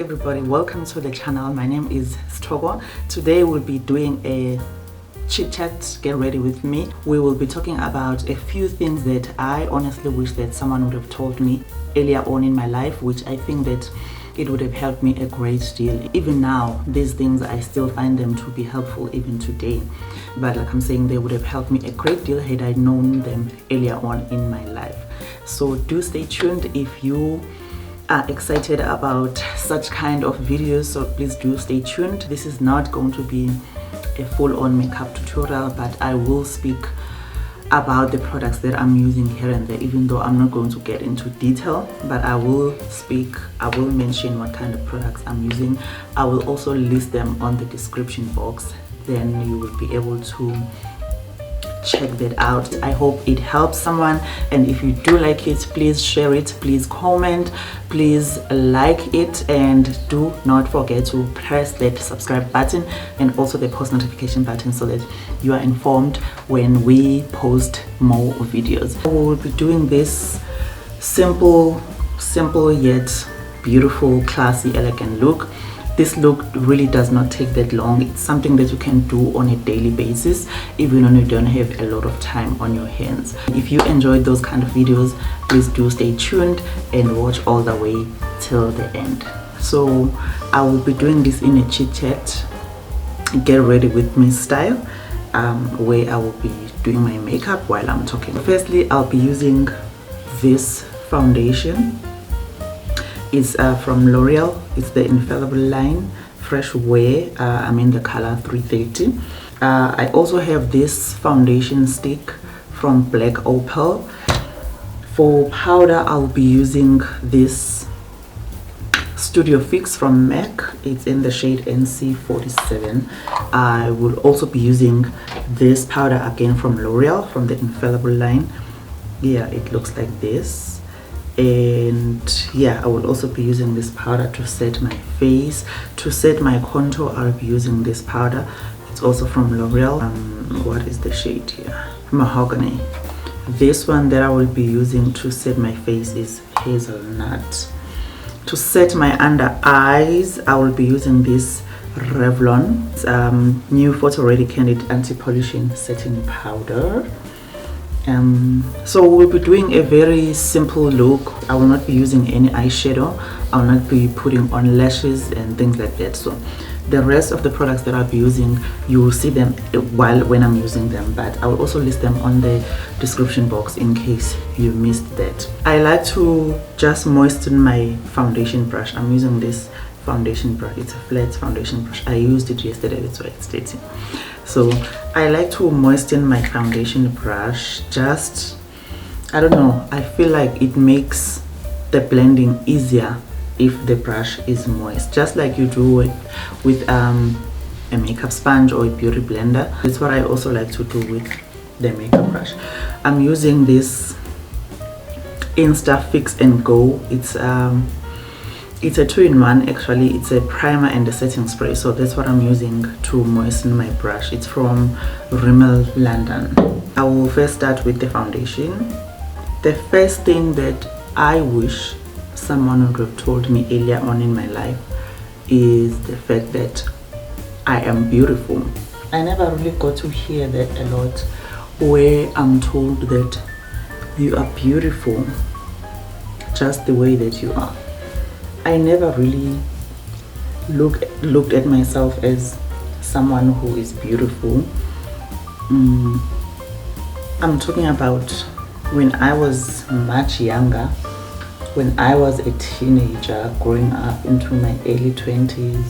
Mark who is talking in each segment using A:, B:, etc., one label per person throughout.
A: everybody, welcome to the channel. My name is Stogo. Today we'll be doing a chit chat. Get ready with me. We will be talking about a few things that I honestly wish that someone would have told me earlier on in my life, which I think that it would have helped me a great deal. Even now, these things I still find them to be helpful even today, but like I'm saying, they would have helped me a great deal had I known them earlier on in my life. So do stay tuned if you are excited about such kind of videos, so please do stay tuned. This is not going to be a full-on makeup tutorial, but I will speak about the products that I'm using here and there, even though I'm not going to get into detail, but I will mention what kind of products I'm using. I will also list them on the description box, then you will be able to check that out. I hope it helps someone, and if you do like it, please share it, please comment, please like it, and do not forget to press that subscribe button and also the post notification button so that you are informed when we post more videos. We will be doing this simple yet beautiful, classy, elegant look. This look really does not take that long. It's something that you can do on a daily basis, even when you don't have a lot of time on your hands. If you enjoyed those kind of videos, please do stay tuned and watch all the way till the end. So I will be doing this in a chit chat, get ready with me style, where I will be doing my makeup while I'm talking. Firstly, I'll be using this foundation. It's from Loreal. It's the Infallible line, Fresh Wear. I'm in the color 330. I also have this foundation stick from Black Opal. For powder, I'll be using this Studio Fix from MAC. It's in the shade NC47. I will also be using this powder again from L'Oreal, from the Infallible line. Yeah, it looks like this. And yeah, I will also be using this powder to set my face. To set my contour, I'll be using this powder. It's also from L'Oreal. What is the shade here? Mahogany. This one that I will be using to set my face is Hazelnut. To set my under eyes, I will be using this Revlon new photo ready candid anti-polishing setting powder. So we'll be doing a very simple look. I will not be using any eyeshadow. I will not be putting on lashes and things like that. So the rest of the products that I'll be using, you will see them when I'm using them, but I will also list them on the description box in case you missed that. I like to just moisten my foundation brush. I'm using this foundation brush. It's a flat foundation brush. I used it yesterday, that's why it's dirty. So I like to moisten my foundation brush. Just, I don't know, I feel like it makes the blending easier if the brush is moist, just like you do it with a makeup sponge or a beauty blender. That's what I also like to do with the makeup brush. I'm using this Insta Fix&Go. It's a 2-in-1 actually. It's a primer and a setting spray, so that's what I'm using to moisten my brush. It's from Rimmel London. I will first start with the foundation. The first thing that I wish someone would have told me earlier on in my life is the fact that I am beautiful. I never really got to hear that a lot, where I'm told that you are beautiful just the way that you are. I never really looked at myself as someone who is beautiful. I'm talking about when I was much younger, when I was a teenager growing up into my early 20s.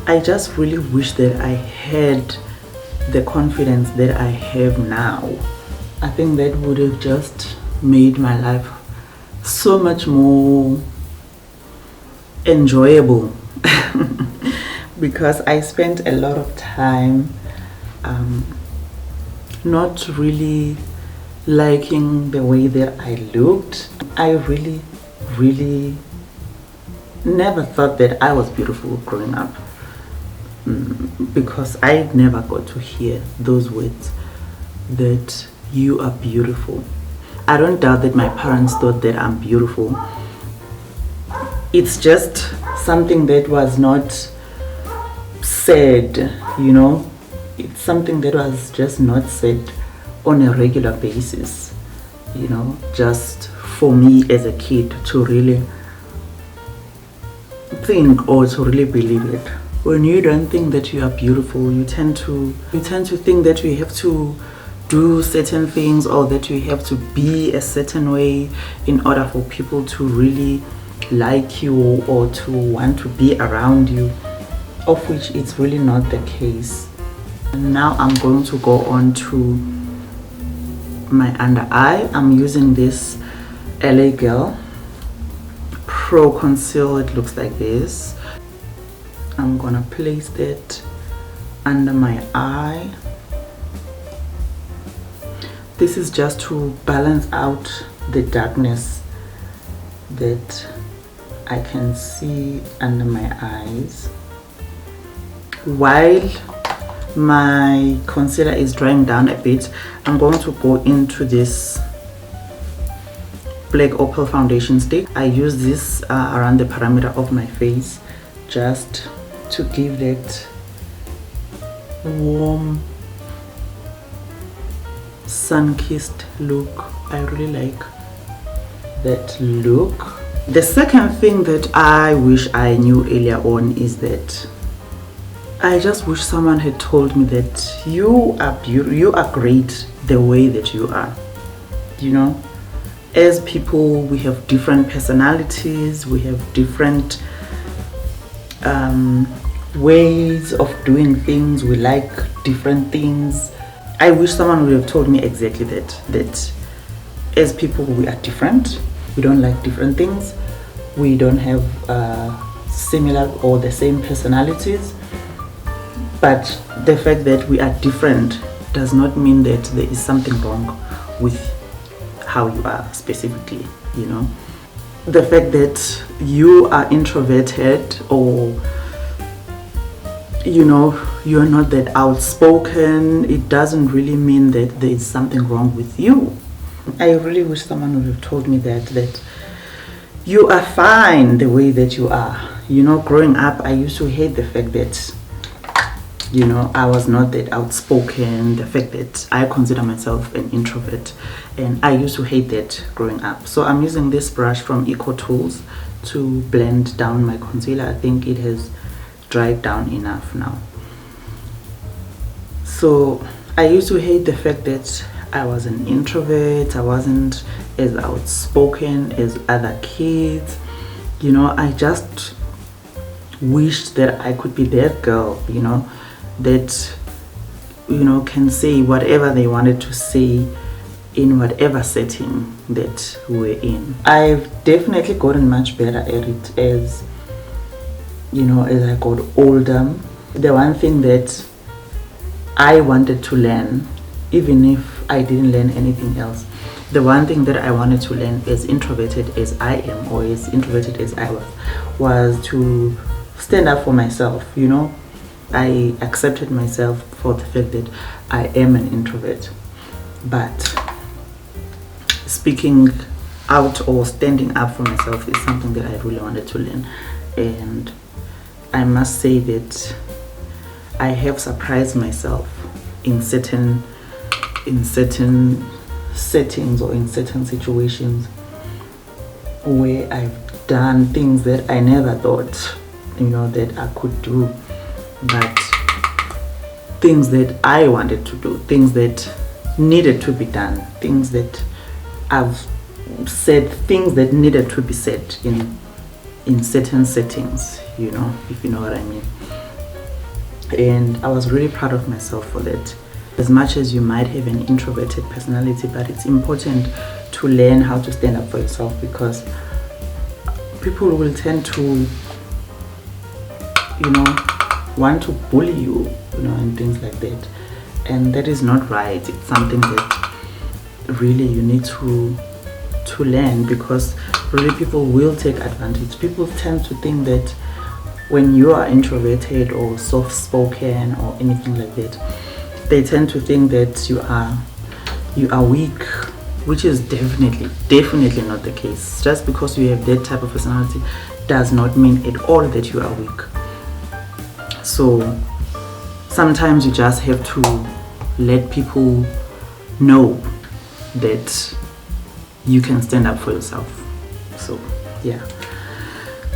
A: I just really wish that I had the confidence that I have now. I think that would have just made my life so much more enjoyable because I spent a lot of time not really liking the way that I looked. I really never thought that I was beautiful growing up, because I never got to hear those words that you are beautiful. I don't doubt that my parents thought that I'm beautiful, it's just something that was not said, you know. It's something that was just not said on a regular basis, you know, just for me as a kid to really think or to really believe it. When you don't think that you are beautiful, you tend to think that you have to do certain things, or that you have to be a certain way in order for people to really like you or to want to be around you, of which it's really not the case. Now I'm going to go on to my under eye. I'm using this LA Girl Pro Conceal. It looks like this. I'm gonna place that under my eye. This is just to balance out the darkness that I can see under my eyes. While my concealer is drying down a bit, I'm going to go into this black opal foundation stick. I use this around the perimeter of my face, just to give that warm, sun-kissed look. I really like that look. The second thing that I wish I knew earlier on is that I just wish someone had told me that you are beautiful, you are great the way that you are. You know, as people, we have different personalities, we have different ways of doing things, we like different things. I wish someone would have told me exactly that as people, we are different, we don't like different things, we don't have similar or the same personalities. But the fact that we are different does not mean that there is something wrong with how you are specifically, you know. The fact that you are introverted, or, you know, you're not that outspoken, it doesn't really mean that there is something wrong with you. I really wish someone would have told me that you are fine the way that you are. You know, growing up, I used to hate the fact that, you know, I was not that outspoken, the fact that I consider myself an introvert, and I used to hate that growing up. So I'm using this brush from Eco Tools to blend down my concealer. I think it has dried down enough now. So I used to hate the fact that I was an introvert, I wasn't as outspoken as other kids. You know, I just wished that I could be that girl, you know, that, you know, can say whatever they wanted to say in whatever setting that we're in. I've definitely gotten much better at it as, you know, as I got older. The one thing that I wanted to learn, even if I didn't learn anything else, the one thing that I wanted to learn, as introverted as I am, or as introverted as I was to stand up for myself, you know. I accepted myself for the fact that I am an introvert, but speaking out or standing up for myself is something that I really wanted to learn. And I must say that I have surprised myself in certain settings or in certain situations where I've done things that I never thought, you know, that I could do. But things that I wanted to do, things that needed to be done, things that I've said, things that needed to be said in certain settings, you know, if you know what I mean. And I was really proud of myself for that. As much as you might have an introverted personality, but it's important to learn how to stand up for yourself, because people will tend to, you know, want to bully you, you know, and things like that. And that is not right. It's something that really you need to learn, because really people will take advantage. People tend to think that when you are introverted or soft-spoken or anything like that, they tend to think that you are weak, which is definitely not the case. Just because you have that type of personality does not mean at all that you are weak. So sometimes you just have to let people know that you can stand up for yourself. So yeah.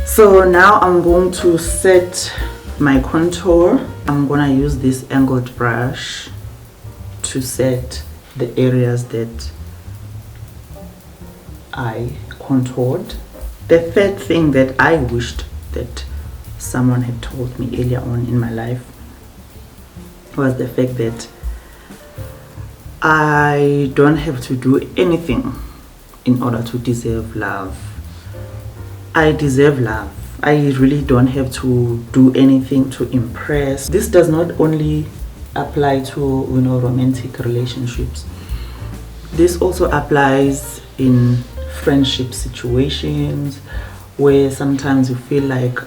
A: So now I'm going to set my contour. I'm gonna use this angled brush to set the areas that I contoured. The third thing that I wished that someone had told me earlier on in my life was the fact that I don't have to do anything in order to deserve love. I deserve love. I really don't have to do anything to impress. This does not only apply to, you know, romantic relationships. This also applies in friendship situations where sometimes you feel like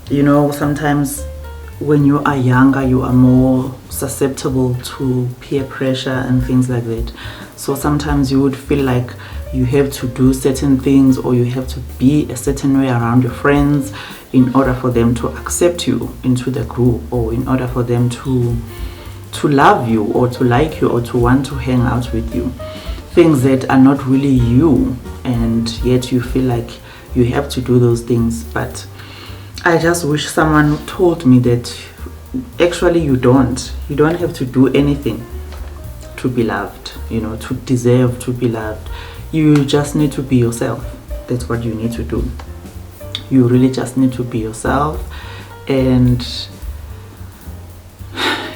A: you know, sometimes when you are younger you are more susceptible to peer pressure and things like that. So sometimes you would feel like you have to do certain things, or you have to be a certain way around your friends in order for them to accept you into the group, or in order for them to love you, or to like you, or to want to hang out with you. Things that are not really you, and yet you feel like you have to do those things. But I just wish someone told me that actually you don't have to do anything to be loved, you know, to deserve to be loved. You just need to be yourself. That's what you need to do. You really just need to be yourself. And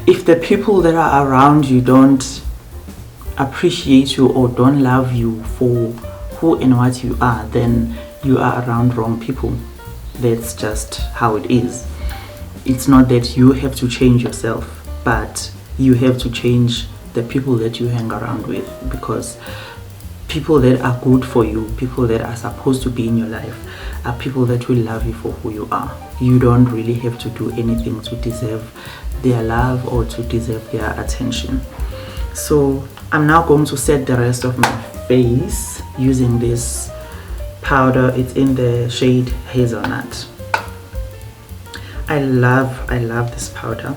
A: if the people that are around you don't appreciate you or don't love you for who and what you are, then you are around wrong people. That's just how it is. It's not that you have to change yourself, but you have to change the people that you hang around with, because people that are good for you, people that are supposed to be in your life, are people that will love you for who you are. You don't really have to do anything to deserve their love or to deserve their attention. So I'm now going to set the rest of my face using this powder. It's in the shade Hazelnut. I love this powder.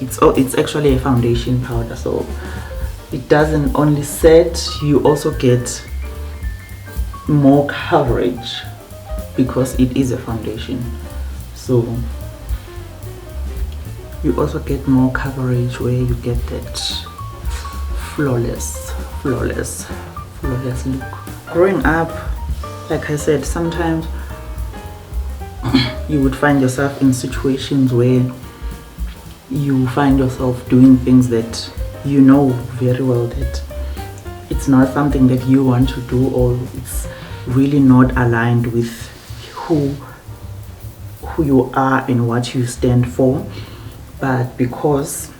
A: It's actually a foundation powder, so it doesn't only set, you also get more coverage because it is a foundation. So you also get more coverage where you get that flawless look. Growing up, like I said, sometimes you would find yourself in situations where you find yourself doing things that you know very well that it's not something that you want to do, or it's really not aligned with who you are and what you stand for. But because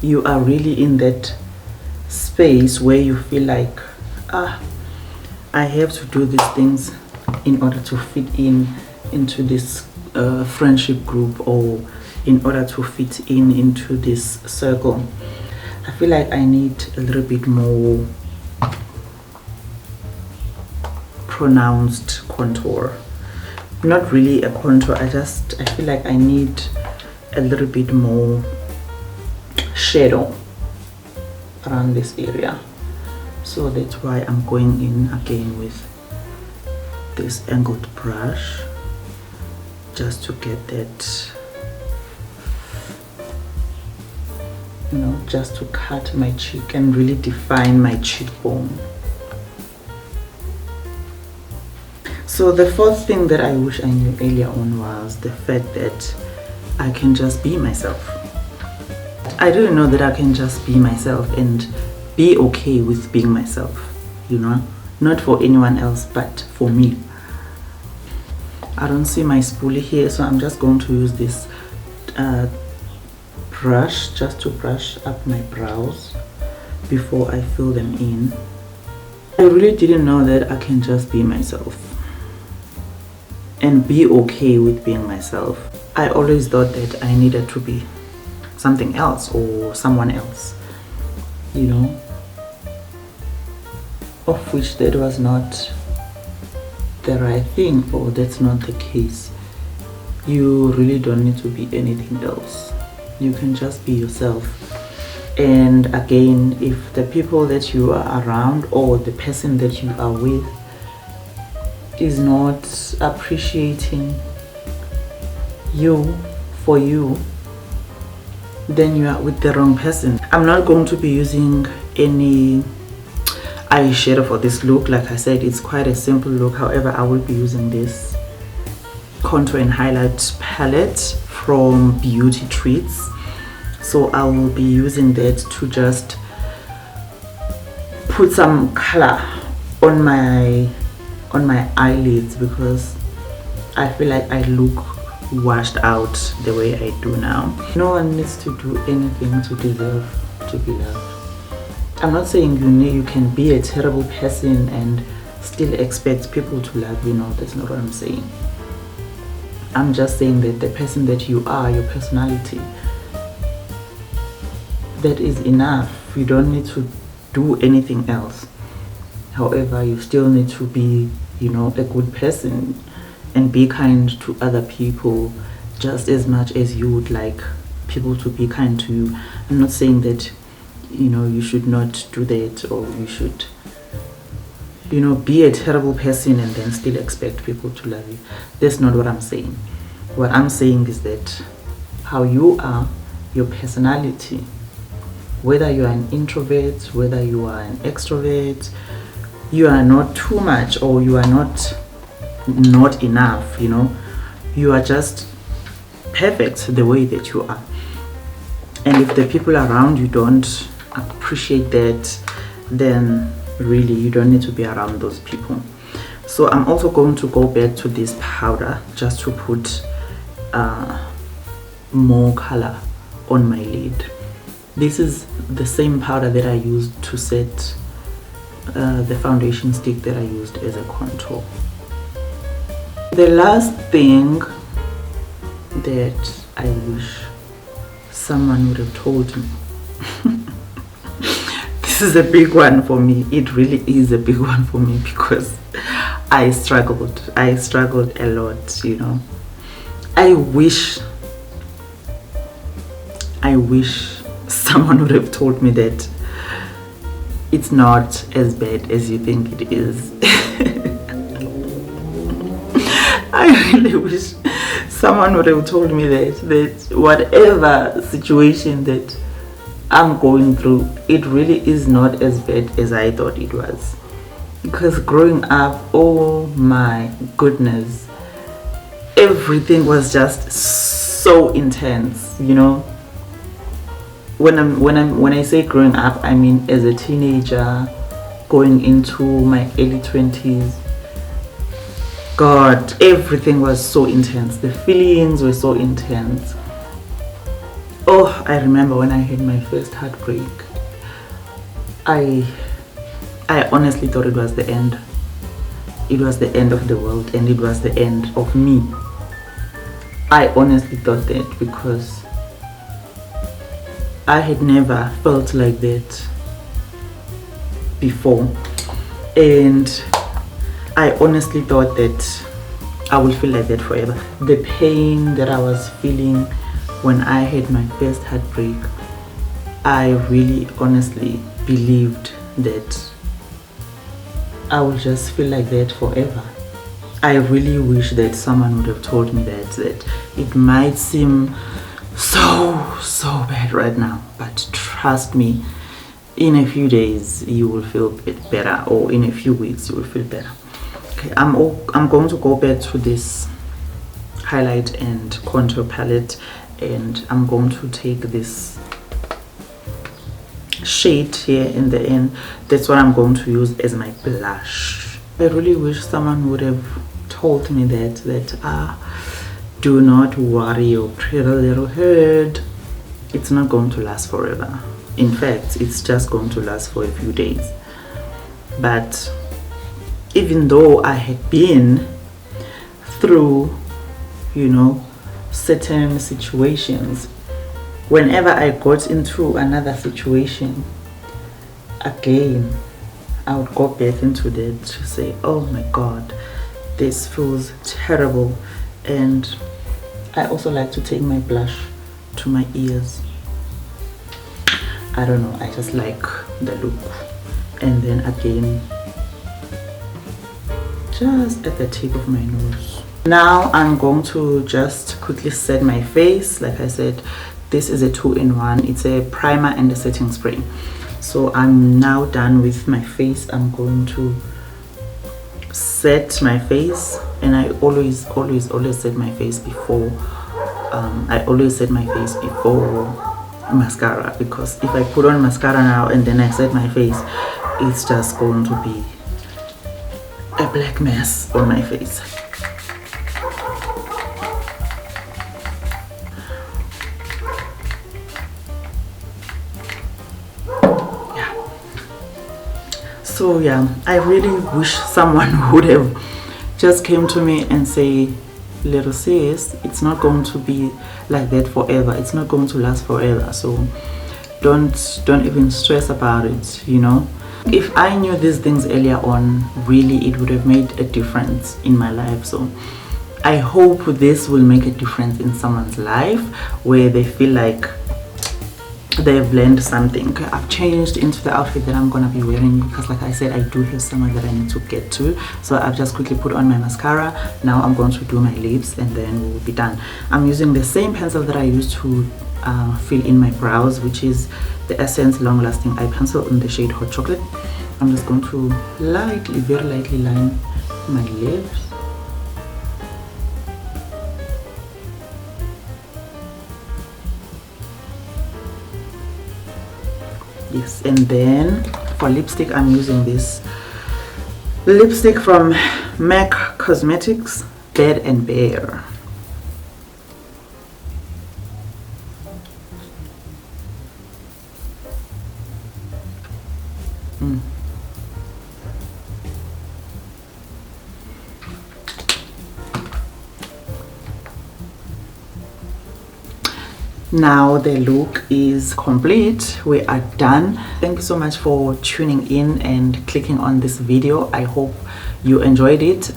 A: you are really in that space where you feel like I have to do these things in order to fit into this friendship group, or in order to fit into this circle, I feel like I need a little bit more pronounced contour. Not really a contour, I feel like I need a little bit more shadow around this area. So that's why I'm going in again with this angled brush, just to get that, you know, just to cut my cheek and really define my cheekbone. So the fourth thing that I wish I knew earlier on was the fact that I can just be myself. I didn't know that I can just be myself and be okay with being myself, you know, not for anyone else but for me. I don't see my spoolie here, so I'm just going to use this brush just to brush up my brows before I fill them in. I really didn't know that I can just be myself and be okay with being myself. I always thought that I needed to be something else or someone else, you know, of which that was not the right thing or that's not the case, you really don't need to be anything else. You can just be yourself. And again, if the people that you are around or the person that you are with is not appreciating you for you, then you are with the wrong person. I'm not going to be using any eyeshadow for this look. Like I said, it's quite a simple look. However, I will be using this contour and highlight palette from Beauty Treats. So I will be using that to just put some color on my eyelids, because I feel like I look washed out the way I do now. No one needs to do anything to deserve to be loved. I'm not saying you can be a terrible person and still expect people to love you. No, that's not what I'm saying. I'm just saying that the person that you are, your personality, that is enough. You don't need to do anything else. However, you still need to be, you know, a good person and be kind to other people just as much as you would like people to be kind to you. I'm not saying that, you know, you should not do that, or you should, you know, be a terrible person and then still expect people to love you. That's not what I'm saying. What I'm saying is that how you are, your personality, whether you are an introvert, whether you are an extrovert, you are not too much or you are not enough, you know, you are just perfect the way that you are. And if the people around you don't appreciate that, then really you don't need to be around those people. So I'm also going to go back to this powder just to put more color on my lid. This is the same powder that I used to set the foundation stick that I used as a contour. The last thing that I wish someone would have told me, this is a big one for me. It really is a big one for me, because I struggled a lot, you know. I wish someone would have told me that it's not as bad as you think it is. I really wish someone would have told me that whatever situation that I'm going through, it really is not as bad as I thought it was. Because growing up, oh my goodness, everything was just so intense, you know. When I say growing up, I mean as a teenager, going into my early 20s. God, everything was so intense. The feelings were so intense. Oh, I remember when I had my first heartbreak. I honestly thought it was the end. It was the end of the world, and it was the end of me. I honestly thought that, because I had never felt like that before, and I honestly thought that I would feel like that forever. The pain that I was feeling when I had my first heartbreak, I really honestly believed that I would just feel like that forever. I really wish that someone would have told me that it might seem so bad right now, but trust me, in a few days you will feel a bit better, or in a few weeks you will feel better. Okay, I'm going to go back to this highlight and contour palette, and I'm going to take this shade here in the end. That's what I'm going to use as my blush. I really wish someone would have told me that do not worry your pretty little head, it's not going to last forever. In fact, it's just going to last for a few days. But even though I had been through, you know, certain situations, whenever I got into another situation again, I would go back into that to say, oh my God, This feels terrible. And I also like to take my blush to my ears. I don't know, I just like the look. And then again, just at the tip of my nose. Now I'm going to just quickly set my face. Like I said, this is a 2-in-1. It's a primer and a setting spray. So I'm now done with my face. I'm going to set my face, and I always set my face before mascara, because if I put on mascara now and then I set my face, it's just going to be a black mess on my face. So yeah, I really wish someone would have just came to me and say, little sis, it's not going to be like that forever. It's not going to last forever. So don't even stress about it, you know. If I knew these things earlier on, really it would have made a difference in my life. So I hope this will make a difference in someone's life, where they feel like they've learned something. I've changed into the outfit that I'm gonna be wearing, because like I said, I do have somewhere that I need to get to. So I've just quickly put on my mascara. Now I'm going to do my lips and then we'll be done. I'm using the same pencil that I used to fill in my brows, which is the Essence Long Lasting Eye Pencil in the shade Hot Chocolate. I'm just going to lightly, very lightly line my lips. Yes, and then for lipstick, I'm using this lipstick from MAC Cosmetics, Bed and Bear. Now the look is complete. We are done. Thank you so much for tuning in and clicking on this video. I hope you enjoyed it.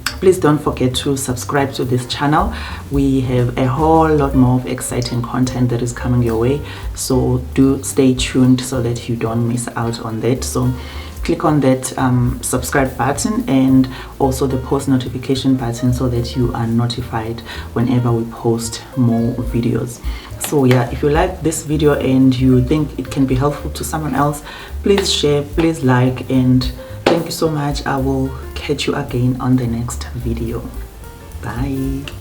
A: Please don't forget to subscribe to this channel. We have a whole lot more of exciting content that is coming your way, so do stay tuned so that you don't miss out on that. So click on that subscribe button and also the post notification button, so that you are notified whenever we post more videos. So yeah, if you like this video and you think it can be helpful to someone else, please share, please like, and thank you so much. I will catch you again on the next video. Bye.